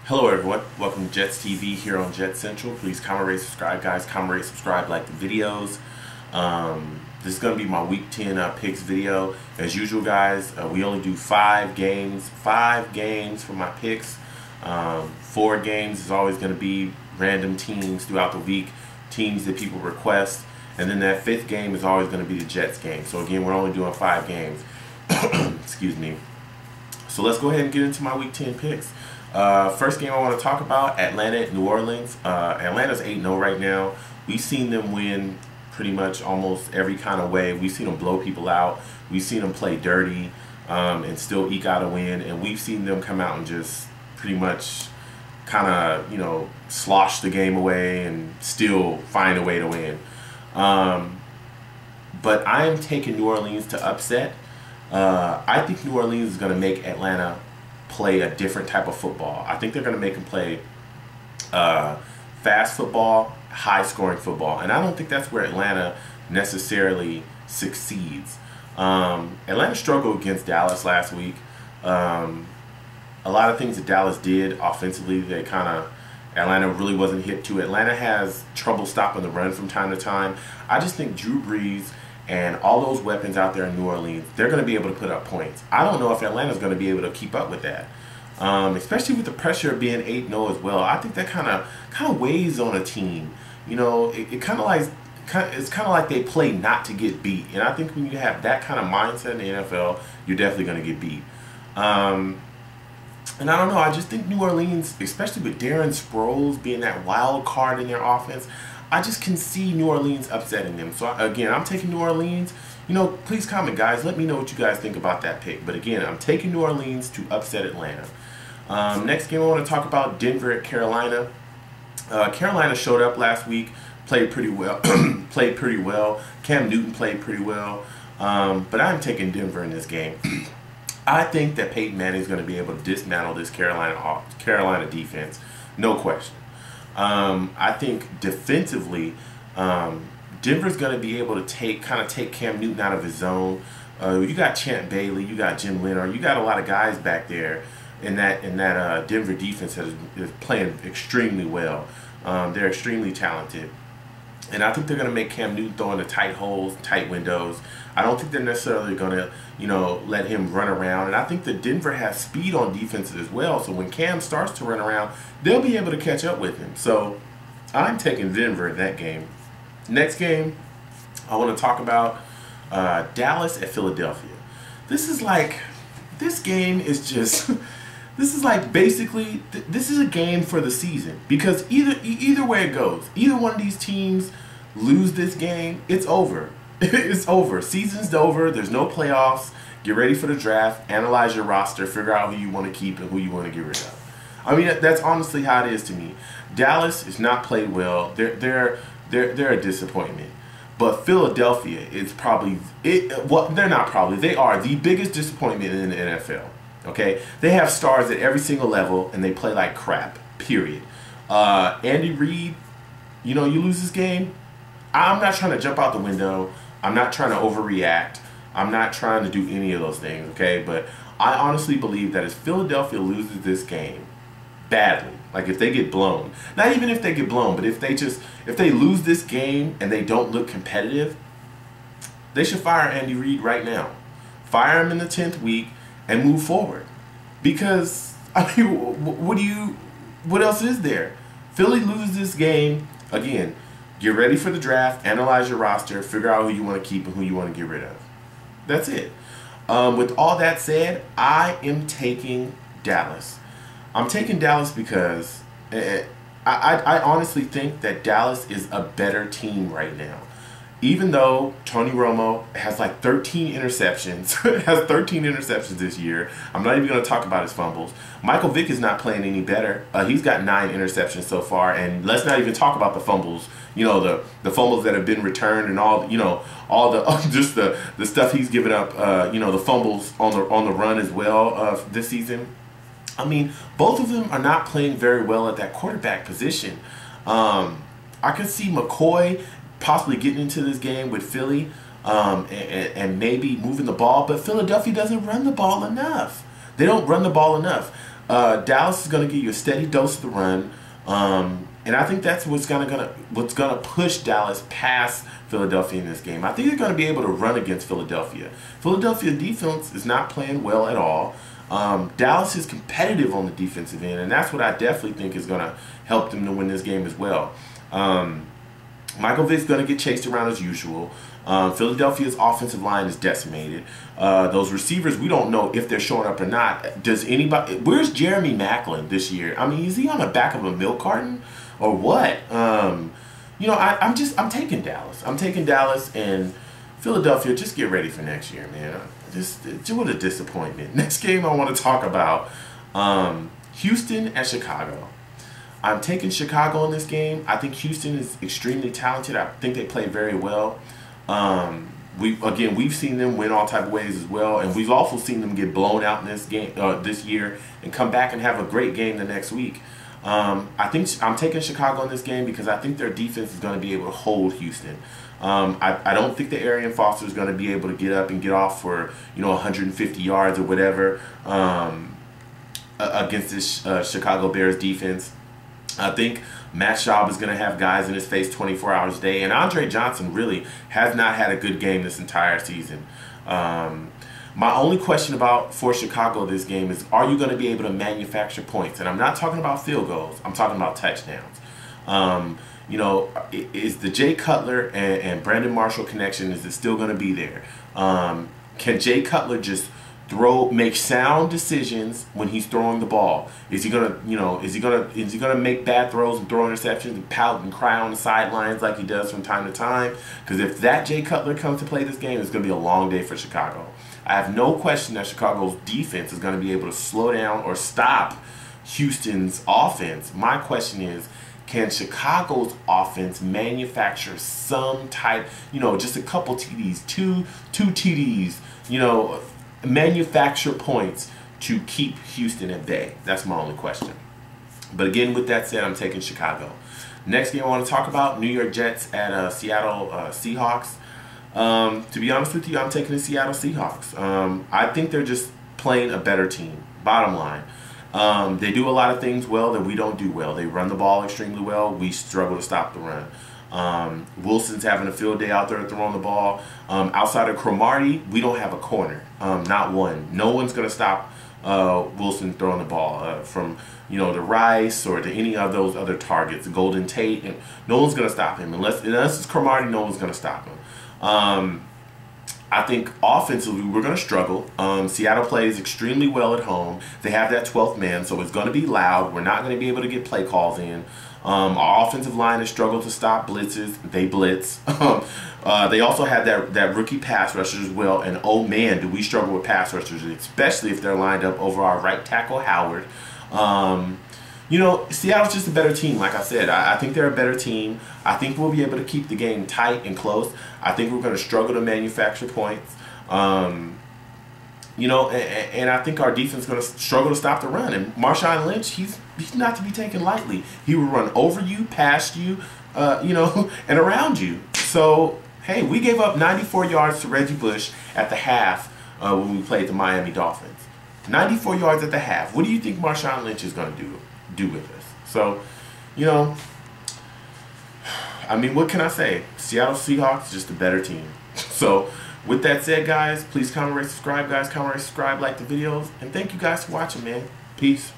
Hello everyone, welcome to Jets TV here on Jet Central. Please comment, rate, subscribe guys, comment, rate, subscribe, like the videos. This is going to be my week 10 picks video. As usual guys, we only do 5 games for my picks. 4 games is always going to be random teams throughout the week, teams that people request. And then that 5th game is always going to be the Jets game. So again, we're only doing 5 games. Excuse me. So let's go ahead and get into my week 10 picks. First game I want to talk about, Atlanta at New Orleans. Atlanta's 8-0 right now. We've seen them win pretty much almost every kind of way. We've seen them blow people out. We've seen them play dirty and still eke out a win. And we've seen them come out and just pretty much kind of, slosh the game away and still find a way to win. But I am taking New Orleans to upset. I think New Orleans is going to make Atlanta play a different type of football. I think they're going to make them play fast football, high-scoring football, and I don't think that's where Atlanta necessarily succeeds. Atlanta struggled against Dallas last week. A lot of things that Dallas did offensively, Atlanta really wasn't hit to. Atlanta has trouble stopping the run from time to time. I just think Drew Brees and all those weapons out there in New Orleans, they're going to be able to put up points. I don't know if Atlanta's going to be able to keep up with that, especially with the pressure of being 8-0 as well. I think that kind of weighs on a team. It's kind of like they play not to get beat, and I think when you have that kind of mindset in the NFL, you're definitely going to get beat. And I don't know. I just think New Orleans, especially with Darren Sproles being that wild card in their offense, I just can see New Orleans upsetting them. So again, I'm taking New Orleans. Please comment, guys. Let me know what you guys think about that pick. But again, I'm taking New Orleans to upset Atlanta. Next game I want to talk about, Denver at Carolina. Carolina showed up last week, played pretty well. Cam Newton played pretty well. But I'm taking Denver in this game. I think that Peyton Manning is going to be able to dismantle this Carolina defense, no question. I think defensively, Denver's going to be able to take Cam Newton out of his zone. You got Champ Bailey, you got Jim Leonard, you got a lot of guys back there in that Denver defense that is playing extremely well. They're extremely talented. And I think they're going to make Cam Newton throw into tight holes, tight windows. I don't think they're necessarily going to, let him run around. And I think that Denver has speed on defenses as well. So when Cam starts to run around, they'll be able to catch up with him. So I'm taking Denver in that game. Next game, I want to talk about Dallas at Philadelphia. This game is just... This is like basically, this is a game for the season, because either way it goes, either one of these teams lose this game, it's over. It's over. Season's over. There's no playoffs. Get ready for the draft. Analyze your roster. Figure out who you want to keep and who you want to get rid of. I mean, that's honestly how it is to me. Dallas is not played well. They're a disappointment. But Philadelphia is probably they're not probably. They are the biggest disappointment in the NFL. Okay, they have stars at every single level, and they play like crap. Period. Andy Reid, you lose this game. I'm not trying to jump out the window. I'm not trying to overreact. I'm not trying to do any of those things. Okay, but I honestly believe that if Philadelphia loses this game badly, like if they get blown, not even if they get blown, but if they lose this game and they don't look competitive, they should fire Andy Reid right now. Fire him in the 10th week and move forward, because I mean, what else is there? Philly loses this game again. Get ready for the draft, analyze your roster, figure out who you want to keep and who you want to get rid of. That's it. With all that said, I am taking Dallas. I'm taking Dallas because I honestly think that Dallas is a better team right now. Even though Tony Romo has like 13 interceptions, this year. I'm not even going to talk about his fumbles. Michael Vick is not playing any better. He's got 9 interceptions so far, and let's not even talk about the fumbles. The fumbles that have been returned and all the just the stuff he's given up. The fumbles on the run as well this season. I mean, both of them are not playing very well at that quarterback position. I could see McCoy possibly getting into this game with Philly and maybe moving the ball, but Philadelphia doesn't run the ball enough. They don't run the ball enough. Dallas is going to give you a steady dose of the run. And I think that's what's gonna push Dallas past Philadelphia in this game. I think they're gonna be able to run against Philadelphia. Philadelphia defense is not playing well at all. Dallas is competitive on the defensive end, and that's what I definitely think is gonna help them to win this game as well. Michael Vick's gonna get chased around as usual. Philadelphia's offensive line is decimated. Those receivers, we don't know if they're showing up or not. Does anybody? Where's Jeremy Maclin this year? I mean, is he on the back of a milk carton or what? You know, I'm taking Dallas. I'm taking Dallas, and Philadelphia. Just get ready for next year, man. What a disappointment. Next game I want to talk about Houston and Chicago. I'm taking Chicago in this game. I think Houston is extremely talented. I think they play very well. We've seen them win all type of ways as well, and we've also seen them get blown out in this game this year and come back and have a great game the next week. I think I'm taking Chicago in this game because I think their defense is going to be able to hold Houston. I don't think that Arian Foster is going to be able to get up and get off for 150 yards or whatever against this Chicago Bears defense. I think Matt Schaub is going to have guys in his face 24 hours a day. And Andre Johnson really has not had a good game this entire season. My only question for Chicago this game is, are you going to be able to manufacture points? And I'm not talking about field goals. I'm talking about touchdowns. Is the Jay Cutler and Brandon Marshall connection, is it still going to be there? Can Jay Cutler just make sound decisions when he's throwing the ball? Is he gonna make bad throws and throw interceptions and pout and cry on the sidelines like he does from time to time? Because if that Jay Cutler comes to play this game, it's gonna be a long day for Chicago. I have no question that Chicago's defense is gonna be able to slow down or stop Houston's offense. My question is, can Chicago's offense manufacture some type, just a couple TDs, two TDs, manufacture points to keep Houston at bay? That's my only question. But again, with that said, I'm taking Chicago. Next game I want to talk about, New York Jets at Seattle Seahawks. To be honest with you, I'm taking the Seattle Seahawks. I think they're just playing a better team, bottom line. They do a lot of things well that we don't do well. They run the ball extremely well. We struggle to stop the run. Wilson's having a field day out there throwing the ball. Outside of Cromartie, we don't have a corner. Not one. No one's going to stop Wilson throwing the ball from to Rice or to any of those other targets, Golden Tate. And no one's going to stop him. Unless it's Cromartie, no one's going to stop him. I think offensively we're going to struggle. Seattle plays extremely well at home. They have that 12th man, so it's going to be loud. We're not going to be able to get play calls in. Our offensive line has struggled to stop blitzes. They blitz. They also have that rookie pass rusher as well. And oh man, do we struggle with pass rushers, especially if they're lined up over our right tackle Howard. Seattle's just a better team. Like I said, I think they're a better team. I think we'll be able to keep the game tight and close. I think we're going to struggle to manufacture points. And I think our defense is going to struggle to stop the run. And Marshawn Lynch, he's not to be taken lightly. He will run over you, past you, and around you. So, hey, we gave up 94 yards to Reggie Bush at the half when we played the Miami Dolphins. 94 yards at the half. What do you think Marshawn Lynch is going to do with us? So, what can I say? Seattle Seahawks, just a better team. So, with that said, guys, please comment, rate, subscribe, like the videos. And thank you guys for watching, man. Peace.